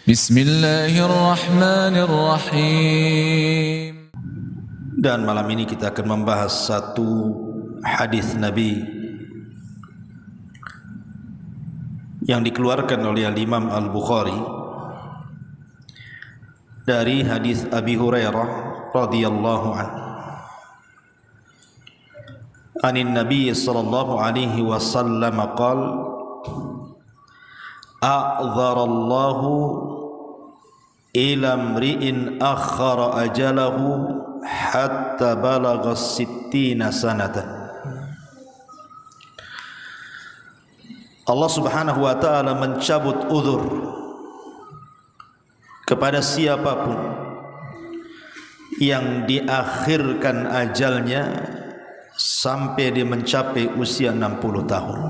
Bismillahirrahmanirrahim. Dan malam ini kita akan membahas satu hadis Nabi yang dikeluarkan oleh Imam Al-Bukhari dari hadis Abi Hurairah radhiyallahu anhu. Anin Nabi sallallahu alaihi wasallam qala: a'dharallahu ila mri'in akhara ajalahu hatta balagha 60 sanatan. Allah Subhanahu wa taala mencabut uzur kepada siapapun yang diakhirkan ajalnya sampai dia mencapai usia 60 tahun.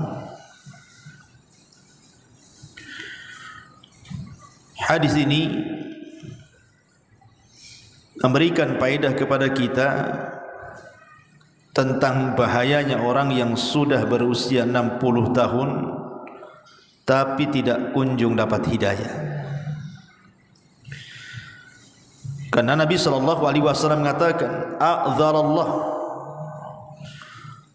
Hadis ini memberikan faedah kepada kita tentang bahayanya orang yang sudah berusia 60 tahun tapi tidak kunjung dapat hidayah. Karena Nabi SAW mengatakan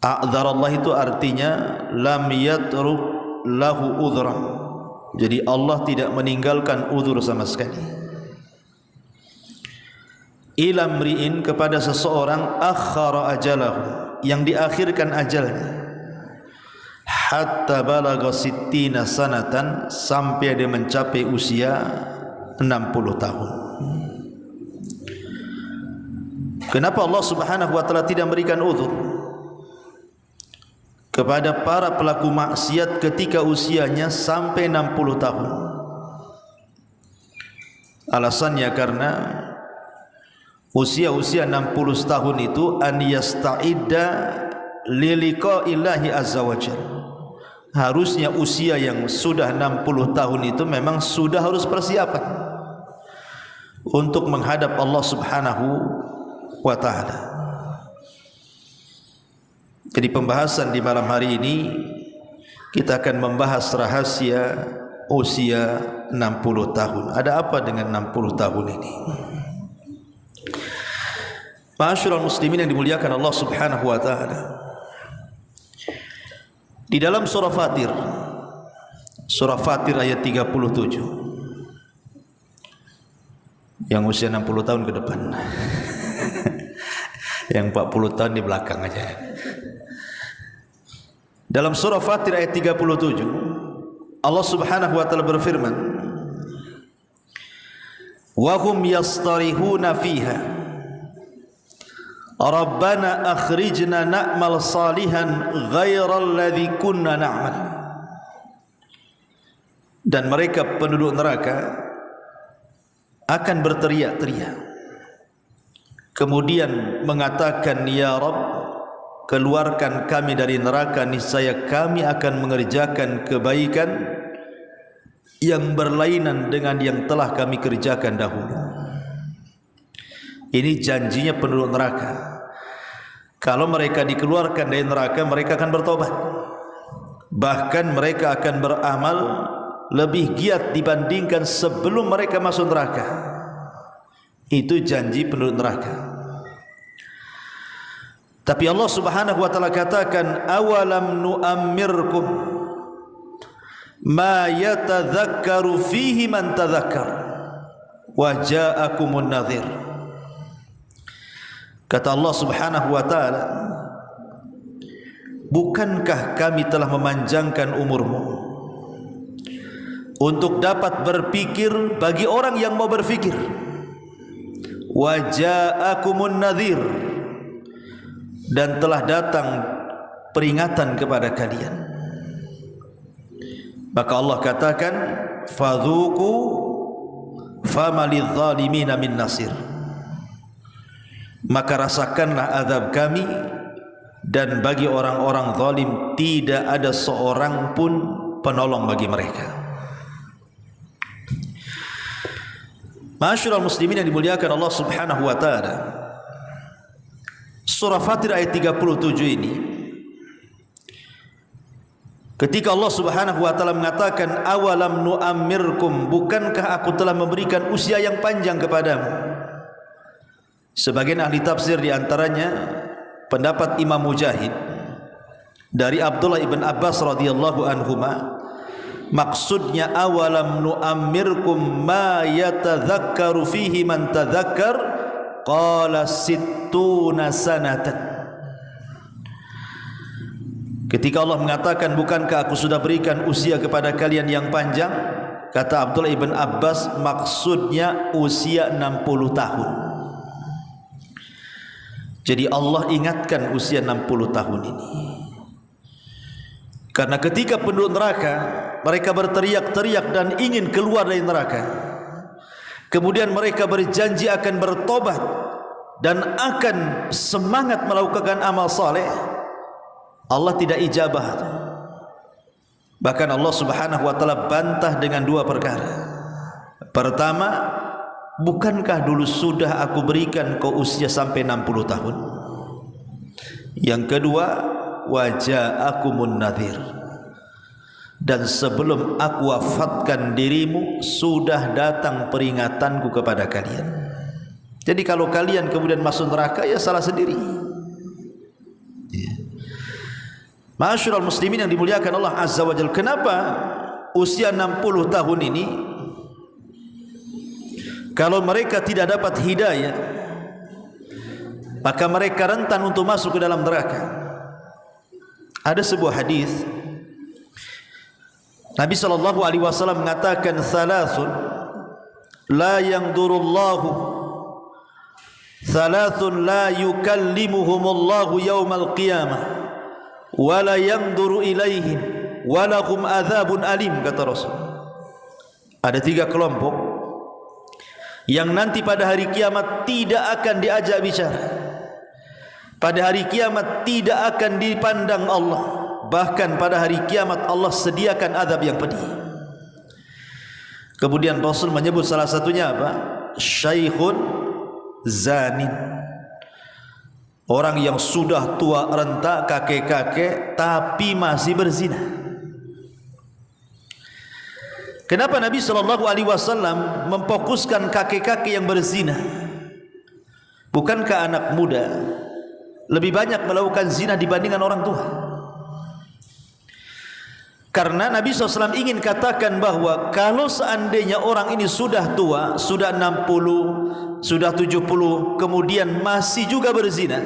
a'dzarallah itu artinya lam yatruk lahu udhran. Jadi Allah tidak meninggalkan uzur sama sekali. Ila mri'in, kepada seseorang akhara ajalahu, yang diakhirkan ajalnya, hatta balagha 60 sanatan, sampai dia mencapai usia 60 tahun. Kenapa Allah Subhanahu wa taala tidak memberikan uzur kepada para pelaku maksiat ketika usianya sampai 60 tahun? Alasannya karena usia-usia 60 tahun itu an yasta'idda liliqa'illahi azza wajalla. Harusnya usia yang sudah 60 tahun itu memang sudah harus persiapan untuk menghadap Allah Subhanahu wa taala. Jadi pembahasan di malam hari ini kita akan membahas rahasia usia 60 tahun. Ada apa dengan 60 tahun ini? Ma'asyiral muslimin yang dimuliakan Allah Subhanahu wa taala. Di dalam surah Fatir ayat 37, yang usia 60 tahun ke depan. Yang 40 tahun di belakang aja. Dalam surah Fatir ayat 37, Allah Subhanahu wa taala berfirman: "Wa hum yastarihuna fiha Rabbana akhrijna na'mal salihan ghairal ladzi kunna na'mal." Dan mereka penduduk neraka akan berteriak-teriak, kemudian mengatakan, "Ya Rabb, keluarkan kami dari neraka, niscaya kami akan mengerjakan kebaikan yang berlainan dengan yang telah kami kerjakan dahulu." Ini janjinya penduduk neraka. Kalau mereka dikeluarkan dari neraka, mereka akan bertobat. Bahkan mereka akan beramal lebih giat dibandingkan sebelum mereka masuk neraka. Itu janji penduduk neraka. Tapi Allah Subhanahu wa taala katakan, "Awalam nu'ammirkum ma yatadzakkaru fihi man tadzakkar wa ja'akumun nadhir." Kata Allah Subhanahu wa taala, bukankah kami telah memanjangkan umurmu untuk dapat berpikir bagi orang yang mau berfikir? Wa ja'akumun nadhir, dan telah datang peringatan kepada kalian. Maka Allah katakan, fadzuqu fama lidh-dhalimina min nasir. Maka rasakanlah azab kami, dan bagi orang-orang zalim tidak ada seorang pun penolong bagi mereka. Ma'asyiral muslimin yang dimuliakan Allah Subhanahu wa taala, surah Fatir ayat 37 ini Ketika Allah Subhanahu wa taala mengatakan awalam nu'ammirkum, bukankah aku telah memberikan usia yang panjang kepadamu? Sebagian ahli tafsir di antaranya pendapat Imam Mujahid dari Abdullah ibn Abbas radhiyallahu anhuma, maksudnya awalam nu'ammirkum ma yatadzakkaru fihi man tadzakkar qala sittuna sanatan. Ketika Allah mengatakan bukankah aku sudah berikan usia kepada kalian yang panjang, kata Abdullah ibn Abbas maksudnya usia 60 tahun. Jadi Allah ingatkan usia 60 tahun ini, karena ketika penduduk neraka mereka berteriak-teriak dan ingin keluar dari neraka, kemudian mereka berjanji akan bertobat dan akan semangat melakukan amal saleh, Allah tidak ijabah. Bahkan Allah Subhanahu wa taala bantah dengan dua perkara. Pertama, bukankah dulu sudah aku berikan kau usia sampai 60 tahun? Yang kedua, waja'akumun nadhir, dan sebelum aku wafatkan dirimu sudah datang peringatanku kepada kalian. Jadi kalau kalian kemudian masuk neraka, ya salah sendiri. Ma'asyiral muslimin yang dimuliakan Allah Azza wa Jalla, kenapa usia 60 tahun ini kalau mereka tidak dapat hidayah maka mereka rentan untuk masuk ke dalam neraka? Ada sebuah hadis Nabi sallallahu alaihi wasallam mengatakan thalathun la yanzurullahu, thalathun la yukallimuhumullahu yaumal qiyamah wala yanzuru ilaihim walahum adzabun alim, kata Rasul. Ada 3 kelompok yang nanti pada hari kiamat tidak akan diajak bicara, pada hari kiamat tidak akan dipandang Allah, bahkan pada hari kiamat Allah sediakan azab yang pedih. Kemudian Rasul menyebut salah satunya apa? Syaikhun zanin, orang yang sudah tua renta, kakek-kakek, tapi masih berzina. Kenapa Nabi sallallahu alaihi wasallam memfokuskan kakek-kakek yang berzina? Bukankah anak muda lebih banyak melakukan zina dibandingkan orang tua? Karena Nabi SAW ingin katakan bahwa kalau seandainya orang ini sudah tua, sudah 60, sudah 70, kemudian masih juga berzina,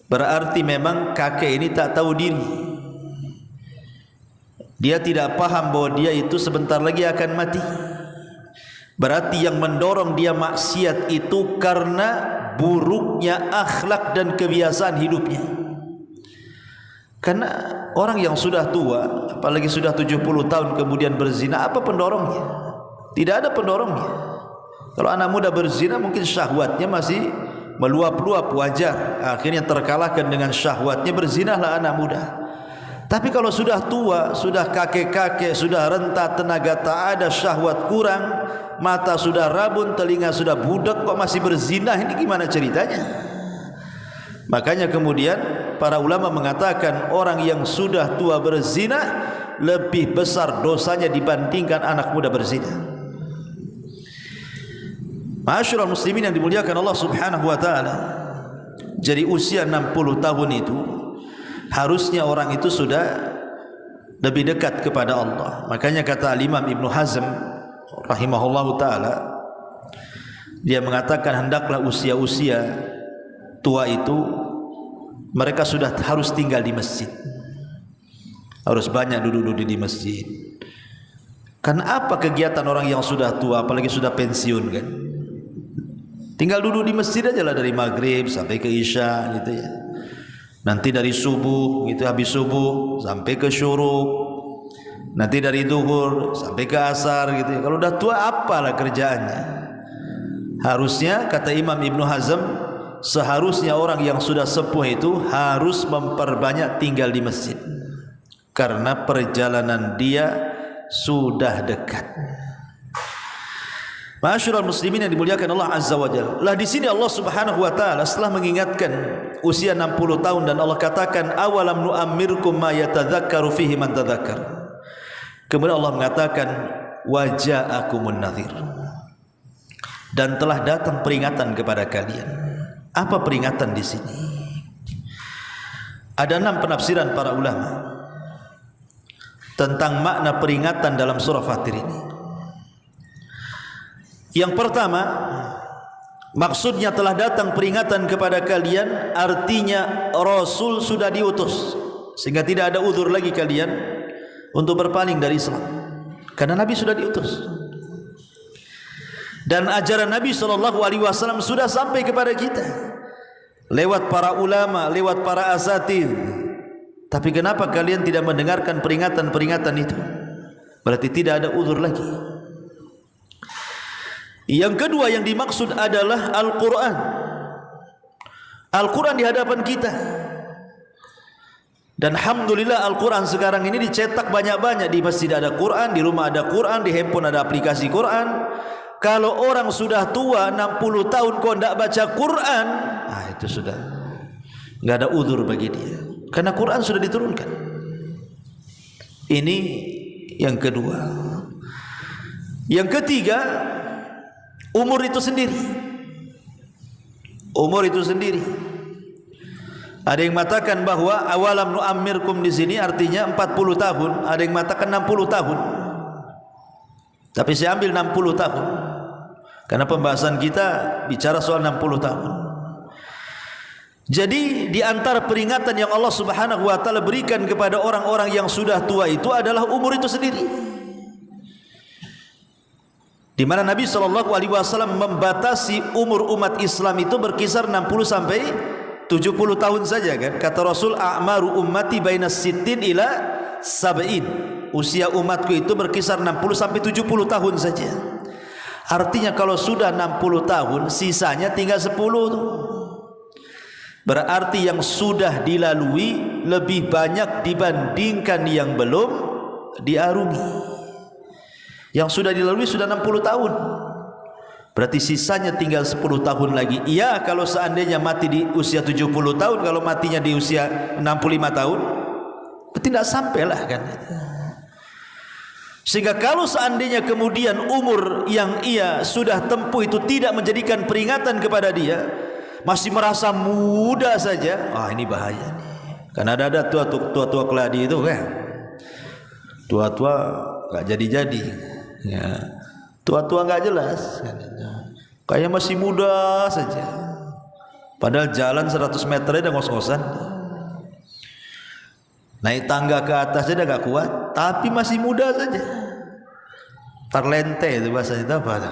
berarti memang kakek ini tak tahu diri. Dia tidak paham bahwa dia itu sebentar lagi akan mati. Berarti yang mendorong dia maksiat itu karena buruknya akhlak dan kebiasaan hidupnya. Karena orang yang sudah tua, apalagi sudah 70 tahun kemudian berzina, apa pendorongnya? Tidak ada pendorongnya. Kalau anak muda berzina mungkin syahwatnya masih meluap-luap, wajar, akhirnya terkalahkan dengan syahwatnya, berzinalah anak muda. Tapi kalau sudah tua, sudah kakek-kakek, sudah renta, tenaga tak ada, syahwat kurang, mata sudah rabun, telinga sudah budak, kok masih berzina, ini gimana ceritanya? Makanya kemudian para ulama mengatakan orang yang sudah tua berzina lebih besar dosanya dibandingkan anak muda berzina. Ma'asyiral muslimin yang dimuliakan Allah Subhanahu wa taala, jadi usia 60 tahun itu harusnya orang itu sudah lebih dekat kepada Allah. Makanya kata Imam Ibnu Hazm rahimahullahu taala, dia mengatakan hendaklah usia-usia tua itu mereka sudah harus tinggal di masjid, harus banyak duduk-duduk di masjid. Karena apa kegiatan orang yang sudah tua, apalagi sudah pensiun kan? Tinggal duduk di masjid aja lah dari maghrib sampai ke isya gitu ya. Nanti dari subuh gitu, habis subuh sampai ke syuruk. Nanti dari zuhur sampai ke asar gitu ya. Kalau udah tua apalah kerjaannya? Harusnya kata Imam Ibnu Hazm, seharusnya orang yang sudah sepuh itu harus memperbanyak tinggal di masjid, karena perjalanan dia sudah dekat. Ma'asyiral muslimin yang dimuliakan Allah Azza wa Jalla. Lah di sini Allah Subhanahu wa taala setelah mengingatkan usia 60 tahun dan Allah katakan awalam nu'ammirkum ma yatadzakkaru fihi man tadzakkar. Kemudian Allah mengatakan waja'akumun nadhir. Dan telah datang peringatan kepada kalian. Apa peringatan di sini? Ada 6 penafsiran para ulama tentang makna peringatan dalam surah Fatir ini. Yang pertama, maksudnya telah datang peringatan kepada kalian, artinya Rasul sudah diutus, sehingga tidak ada uzur lagi kalian untuk berpaling dari Islam, karena Nabi sudah diutus. Dan ajaran Nabi SAW sudah sampai kepada kita lewat para ulama, lewat para asatidz. Tapi kenapa kalian tidak mendengarkan peringatan-peringatan itu? Berarti tidak ada uzur lagi. Yang kedua yang dimaksud adalah Al-Quran. Al-Quran di hadapan kita. Dan alhamdulillah Al-Quran sekarang ini dicetak banyak-banyak. Di masjid ada Quran, di rumah ada Quran, di handphone ada aplikasi Quran. Kalau orang sudah tua 60 tahun kok tidak baca Quran, itu sudah tidak ada uzur bagi dia, karena Quran sudah diturunkan. Ini yang kedua. Yang ketiga, umur itu sendiri. Umur itu sendiri. Ada yang mengatakan bahwa awalam nu'ammirkum di sini artinya 40 tahun, ada yang mengatakan 60 tahun. Tapi saya ambil 60 tahun. Karena pembahasan kita bicara soal 60 tahun. Jadi di antara peringatan yang Allah Subhanahu wa taala berikan kepada orang-orang yang sudah tua itu adalah umur itu sendiri. Di mana Nabi SAW membatasi umur umat Islam itu berkisar 60 sampai 70 tahun saja kan. Kata Rasul, a'maru ummati bainas sittin ila sab'in. Usia umatku itu berkisar 60 sampai 70 tahun saja. Artinya kalau sudah 60 tahun sisanya tinggal 10 tuh. Berarti yang sudah dilalui lebih banyak dibandingkan yang belum diarungi. Yang sudah dilalui sudah 60 tahun. Berarti sisanya tinggal 10 tahun lagi. Iya, kalau seandainya mati di usia 70 tahun, kalau matinya di usia 65 tahun, berarti tidak sampailah kan. Sehingga kalau seandainya kemudian umur yang ia sudah tempuh itu tidak menjadikan peringatan kepada dia, masih merasa muda saja, ini bahaya nih. Karena ada tua-tua keladi itu kan, tua-tua gak jadi-jadi ya. Tua-tua gak jelas, kayak masih muda saja, padahal jalan 100 meter aja ngos-ngosan, naik tangga ke atasnya udah gak kuat, tapi masih muda saja. Terlente itu bahasa itu apa ya.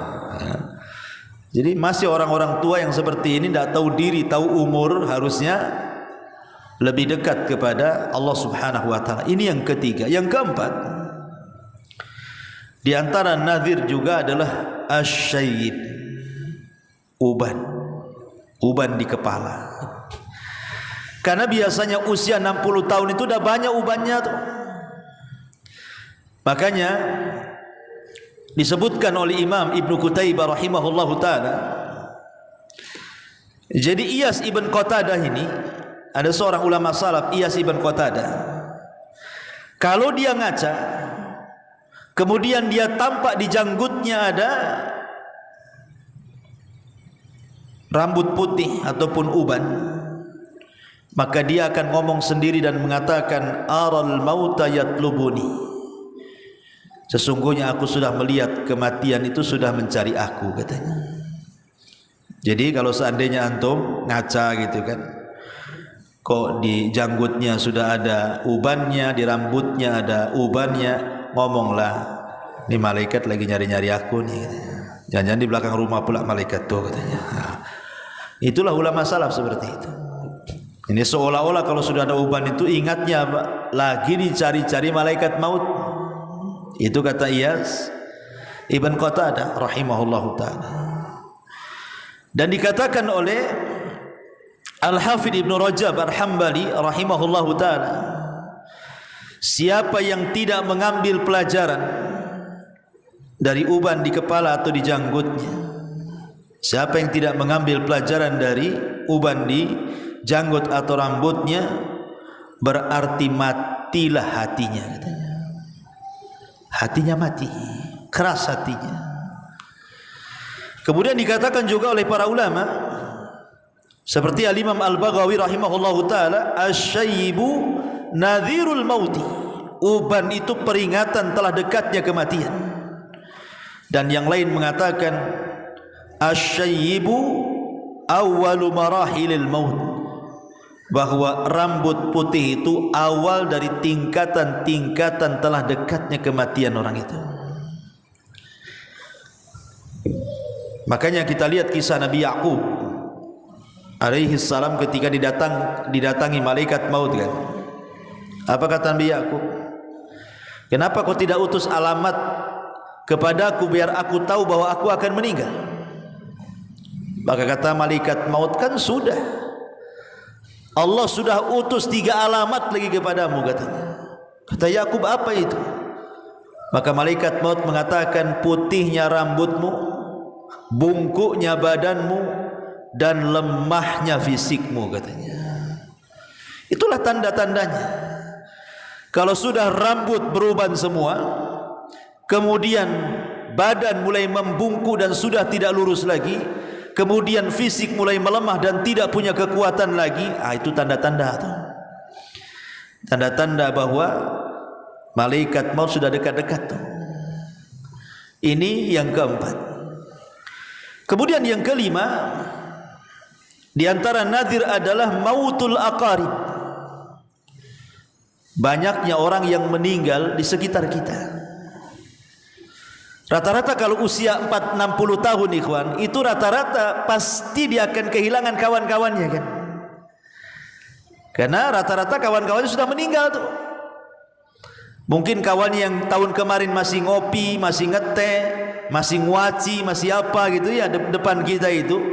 Jadi masih orang-orang tua yang seperti ini tidak tahu diri, tahu umur, harusnya lebih dekat kepada Allah Subhanahu wa taala. Ini yang ketiga. Yang keempat, di antara nadhir juga adalah asyayyib, uban di kepala. Karena biasanya usia 60 tahun itu udah banyak ubannya tuh. Makanya disebutkan oleh Imam Ibnu Qutaibah rahimahullahu ta'ala, jadi Iyas ibn Qatadah ini, ada seorang ulama salaf, Iyas ibn Qatadah, kalau dia ngaca kemudian dia tampak di janggutnya ada rambut putih ataupun uban, maka dia akan ngomong sendiri dan mengatakan aral mauta yatlubuni, sesungguhnya aku sudah melihat kematian itu sudah mencari aku, katanya. Jadi kalau seandainya antum ngaca gitu kan, kok di janggutnya sudah ada ubannya, di rambutnya ada ubannya, ngomonglah, ini malaikat lagi nyari-nyari aku nih, jangan-jangan di belakang rumah pula malaikat tuh, katanya. Itulah ulama salaf seperti itu. Ini seolah-olah kalau sudah ada uban itu ingatnya lagi dicari-cari malaikat maut. Itu kata Iyas ibn Qatadah rahimahullahu ta'ala. Dan dikatakan oleh Al-Hafidh Ibn Rajab Al-Hambali rahimahullahu ta'ala, siapa yang tidak mengambil pelajaran dari uban di kepala atau di janggutnya. Siapa yang tidak mengambil pelajaran dari uban di janggut atau rambutnya, berarti matilah hatinya, katanya. Hatinya mati, keras hatinya. Kemudian dikatakan juga oleh para ulama seperti Al-Imam Al-Baghawi rahimahullahu taala, asy-syaibu nadhirul mauti. Uban itu peringatan telah dekatnya kematian. Dan yang lain mengatakan asy-syaibu awwalu marahilil maut, bahwa rambut putih itu awal dari tingkatan-tingkatan telah dekatnya kematian orang itu. Makanya kita lihat kisah Nabi Ya'qub alaihi salam ketika didatangi malaikat maut kan. Apa kata Nabi Ya'qub? Kenapa kau tidak utus alamat kepadaku biar aku tahu bahwa aku akan meninggal? Maka kata malaikat maut, kan sudah, Allah sudah utus 3 alamat lagi kepadamu, katanya. Kata Ya'qub, apa itu? Maka malaikat maut mengatakan, putihnya rambutmu, bungkuknya badanmu, dan lemahnya fisikmu, katanya. Itulah tanda-tandanya. Kalau sudah rambut beruban semua, kemudian badan mulai membungkuk dan sudah tidak lurus lagi, kemudian fisik mulai melemah dan tidak punya kekuatan lagi, itu tanda-tanda tuh. Tanda-tanda bahwa malaikat maut sudah dekat-dekat tuh. Ini yang keempat. Kemudian yang kelima, di antara nadhir adalah mautul aqarib. Banyaknya orang yang meninggal di sekitar kita. Rata-rata kalau usia 40-60 tahun ikhwan, itu rata-rata pasti dia akan kehilangan kawan-kawannya kan. Karena rata-rata kawan-kawannya sudah meninggal tuh. Mungkin kawan yang tahun kemarin masih ngopi, masih ngeteh, masih nguaci, masih apa gitu ya depan kita itu,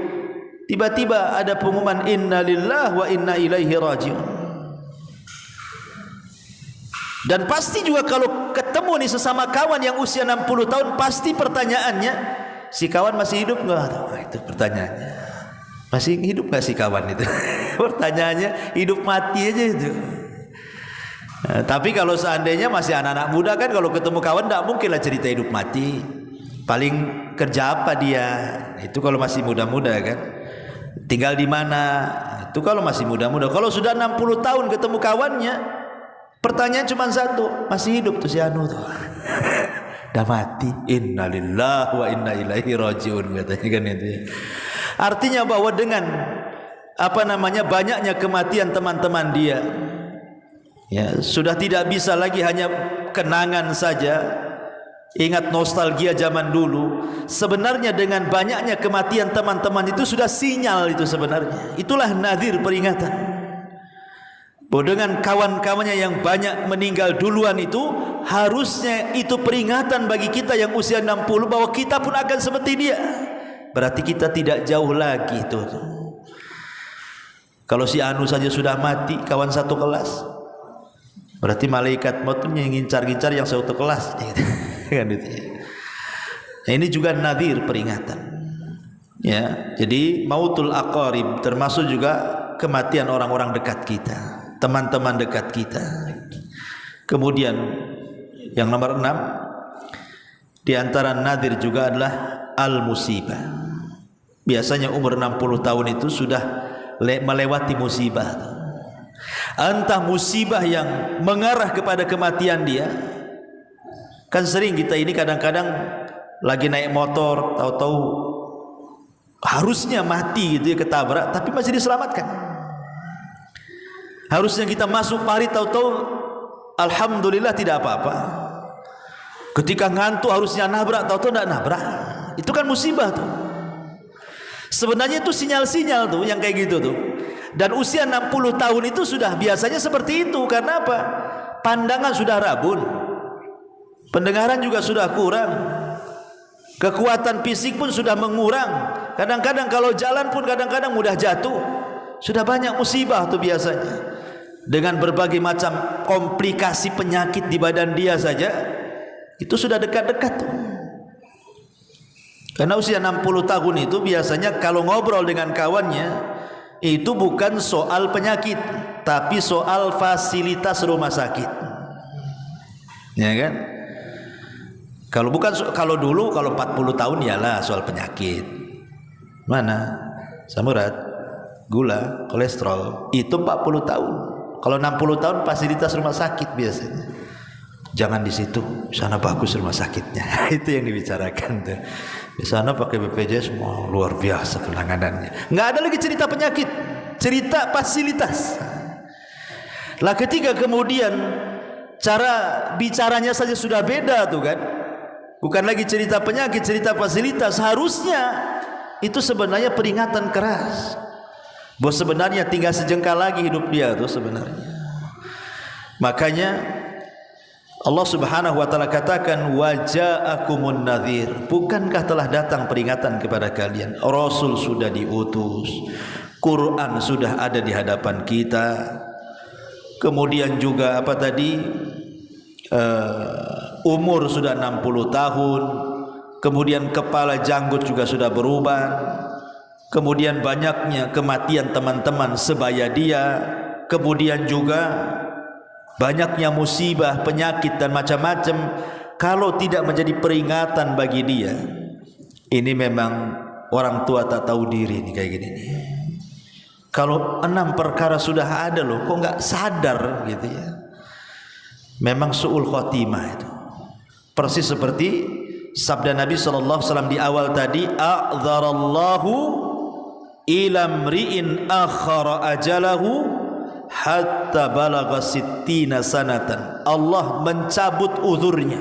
tiba-tiba ada pengumuman inna lillahi wa inna ilaihi raji'un. Dan pasti juga kalau ketemu nih sesama kawan yang usia 60 tahun, pasti pertanyaannya, si kawan masih hidup enggak? Itu pertanyaannya. Masih hidup enggak si kawan itu? Pertanyaannya hidup mati aja itu. Nah, tapi kalau seandainya masih anak-anak muda kan, kalau ketemu kawan enggak mungkin lah cerita hidup mati. Paling kerja apa dia? Itu kalau masih muda-muda kan. Tinggal di mana? Itu kalau masih muda-muda. Kalau sudah 60 tahun ketemu kawannya, pertanyaan cuma satu, masih hidup tuh si anu tuh. Dah mati. Innalillahi wa inna ilaihi raji'un, katanya kan itu. Artinya bahwa dengan banyaknya kematian teman-teman dia, ya, sudah tidak bisa lagi hanya kenangan saja, ingat nostalgia zaman dulu. Sebenarnya dengan banyaknya kematian teman-teman itu sudah sinyal itu sebenarnya. Itulah nadhir, peringatan. Bahwa dengan kawan-kawannya yang banyak meninggal duluan itu, harusnya itu peringatan bagi kita yang usia 60 bahwa kita pun akan seperti dia. Berarti kita tidak jauh lagi tuh. Kalau si anu saja sudah mati, kawan satu kelas, berarti malaikat maut yang ngincar-ngincar yang satu kelas. Nah, ini juga nadhir, peringatan. Ya, jadi mautul aqarib termasuk juga kematian orang-orang dekat kita, teman-teman dekat kita. Kemudian yang nomor 6 di antara nadhir juga adalah al-musibah. Biasanya umur 60 tahun itu sudah melewati musibah. Entah musibah yang mengarah kepada kematian dia. Kan sering kita ini kadang-kadang lagi naik motor, tahu-tahu harusnya mati gitu ya, ketabrak, tapi masih diselamatkan. Harusnya kita masuk parit, tahu-tahu alhamdulillah tidak apa-apa. Ketika ngantuk harusnya nabrak, tahu-tahu tidak nabrak. Itu kan musibah tuh. Sebenarnya itu sinyal-sinyal tuh yang kayak gitu tuh. Dan usia 60 tahun itu sudah biasanya seperti itu. Karena apa? Pandangan sudah rabun, pendengaran juga sudah kurang, kekuatan fisik pun sudah mengurang. Kadang-kadang kalau jalan pun kadang-kadang mudah jatuh. Sudah banyak musibah tuh biasanya. Dengan berbagai macam komplikasi penyakit di badan dia saja, itu sudah dekat-dekat tuh. Karena usia 60 tahun itu biasanya kalau ngobrol dengan kawannya itu bukan soal penyakit, tapi soal fasilitas rumah sakit. Ya kan? Kalau dulu kalau 40 tahun ialah soal penyakit. Mana? Asam urat, gula, kolesterol, itu 40 tahun. Kalau 60 tahun fasilitas rumah sakit biasanya. Jangan di situ, sana bagus rumah sakitnya. Itu yang dibicarakan tuh. Di sana pakai BPJS semua luar biasa penanganannya. Nggak ada lagi cerita penyakit, cerita fasilitas. Lah ketika kemudian cara bicaranya saja sudah beda tuh kan. Bukan lagi cerita penyakit, cerita fasilitas. Harusnya itu sebenarnya peringatan keras. Bahwa sebenarnya tinggal sejengkal lagi hidup dia tuh sebenarnya. Makanya Allah Subhanahu wa taala katakan waja'akumun nadhir, bukankah telah datang peringatan kepada kalian? Rasul sudah diutus, Quran sudah ada di hadapan kita. Kemudian juga apa tadi? Umur sudah 60 tahun. Kemudian kepala janggut juga sudah berubah. Kemudian banyaknya kematian teman-teman sebaya dia. Kemudian juga banyaknya musibah, penyakit dan macam-macam. Kalau tidak menjadi peringatan bagi dia, ini memang orang tua tak tahu diri nih kayak gini nih. Kalau 6 perkara sudah ada loh, kok nggak sadar gitu ya. Memang su'ul khotimah itu. Persis seperti sabda Nabi SAW di awal tadi, a'dzarallahu ilamri'in akhara ajalahu hatta balagha sittina sanatan. Allah mencabut uzurnya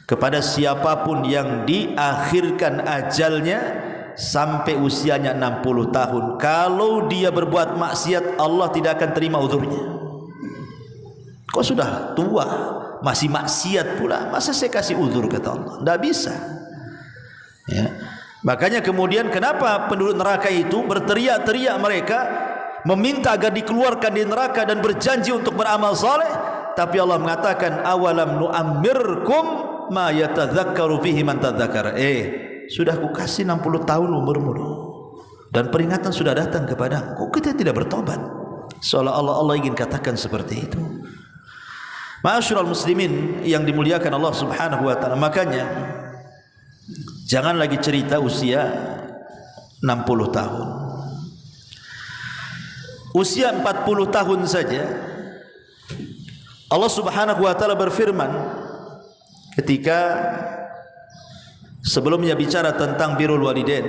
kepada siapapun yang diakhirkan ajalnya sampai usianya 60 tahun. Kalau dia berbuat maksiat, Allah tidak akan terima uzurnya. Kok sudah tua masih maksiat pula, masa saya kasih uzur, kata Allah? Tidak bisa ya. Makanya kemudian kenapa penduduk neraka itu berteriak-teriak, mereka meminta agar dikeluarkan di neraka dan berjanji untuk beramal saleh, tapi Allah mengatakan awalam nu'ammirkum ma yatadzakkaru fihi man tadzakara. Sudah ku kasih 60 tahun umurmu dan peringatan sudah datang kepadamu, kok kita tidak bertobat? Seolah-olah Allah ingin katakan seperti itu. Ma'asyiral muslimin yang dimuliakan Allah Subhanahu wa taala, makanya jangan lagi cerita usia 60 tahun. Usia 40 tahun saja Allah Subhanahu wa taala berfirman ketika sebelumnya bicara tentang birrul walidain.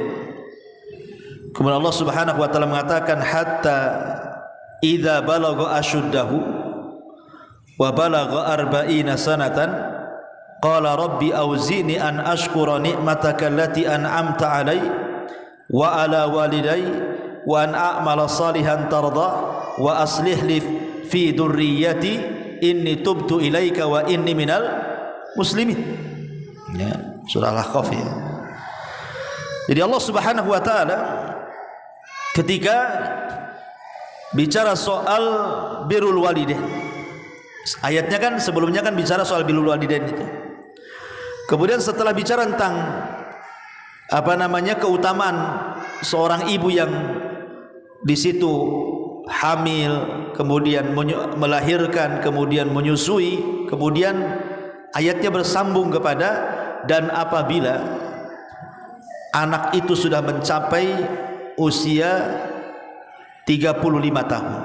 Kemudian Allah Subhanahu wa taala mengatakan hatta idza balagha ashuddahu wa balagha 40 sanatan qala rabbi auzi'ni an ashkura ni'mataka allati an'amta 'alai wa 'ala walidayya wa an a'mala salihan tarda wa aslih li fi dzurriyyati inni tubtu ilaika wa inni minal muslimin. Ya, surah Al-Ahqaf ya. Jadi Allah Subhanahu wa taala ketika bicara soal birrul walidain, ayatnya kan sebelumnya kan bicara soal birrul walidain itu. Kemudian setelah bicara tentang apa namanya keutamaan seorang ibu yang di situ hamil, kemudian melahirkan, kemudian menyusui, kemudian ayatnya bersambung kepada dan apabila anak itu sudah mencapai usia 35 tahun,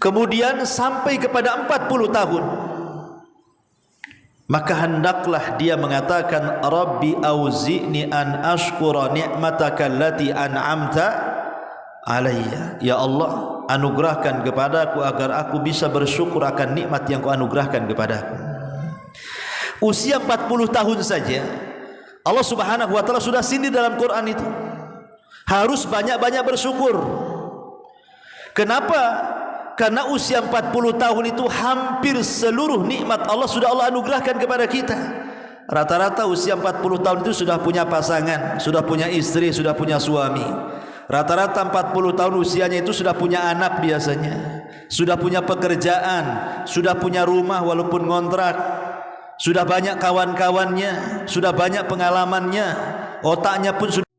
kemudian sampai kepada 40 tahun, maka hendaklah dia mengatakan Rabbi auzi'ni an ashkura ni'mataka allati an'amta alayya. Ya Allah, anugerahkan kepadaku agar aku bisa bersyukur akan nikmat yang kau anugerahkan kepadaku. Usia 40 tahun saja Allah Subhanahu wa taala sudah sindir dalam Quran itu. Harus banyak-banyak bersyukur. Kenapa? Karena usia 40 tahun itu hampir seluruh nikmat Allah sudah Allah anugerahkan kepada kita. Rata-rata usia 40 tahun itu sudah punya pasangan, sudah punya istri, sudah punya suami. Rata-rata 40 tahun usianya itu sudah punya anak biasanya, sudah punya pekerjaan, sudah punya rumah walaupun ngontrak, sudah banyak kawan-kawannya, sudah banyak pengalamannya, otaknya pun sudah